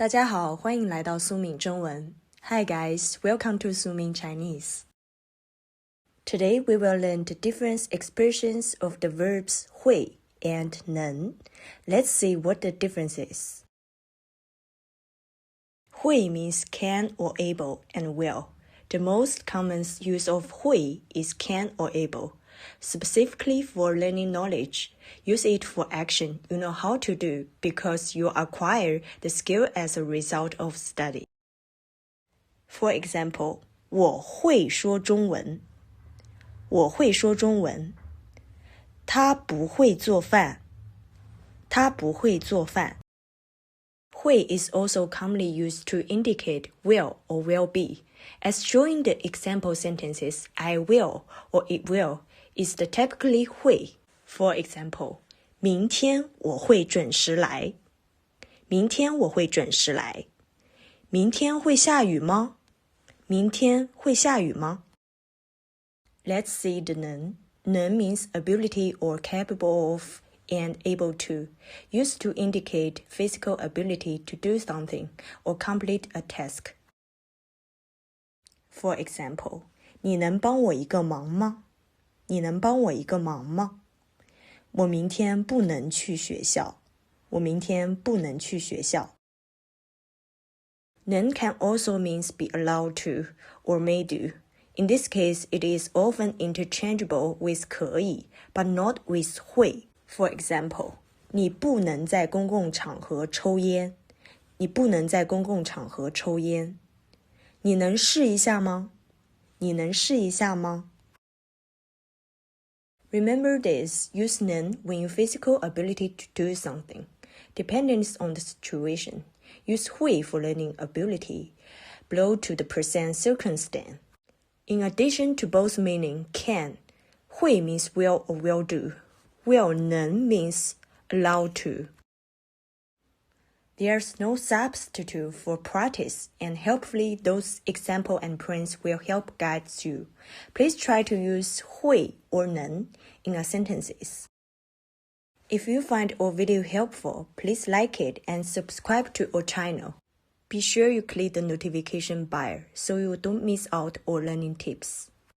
大家好，欢迎来到sumin中文。Hi guys, welcome to sumin Chinese. Today we will learn the different expressions of the verbs 会 and 能. Let's see what the difference is. 会 means can or able and will. The most common use of 会 is can or able. Specifically for learning knowledge, use it for action you know how to do because you acquire the skill as a result of study. For example, 我会说中文。我会说中文。她不会做饭。她不会做饭。会 is also commonly used to indicate will or will be, as shown in the example sentences I will or it will is the typically 会. For example, 明天我会准时来。明天我会准时来。明天会下雨吗？明天会下雨吗？ Let's see the 能. 能 means ability or capable of and able to, used to indicate physical ability to do something or complete a task. For example, 你能帮我一个忙吗？你能帮我一个忙吗？我明天不能去学校。我明天不能去学校。能 can also means be allowed to or may do. In this case, it is often interchangeable with 可以, but not with 会. For example, 你不能在公共场合抽烟。你不能在公共场合抽烟。你能试一下吗？你能试一下吗？ Remember this, use 能 when your physical ability to do something. Depending on the situation, use 会 for learning ability, belong to the present circumstance. In addition to both meaning can, 会 means will or will do, will 能 means allowed to. There's no substitute for practice, and hopefully those example and prints will help guide you. Please try to use 会 or 能 in a sentences. If you find our video helpful, please like it and subscribe to our channel. Be sure you click the notification bell so you don't miss out our learning tips.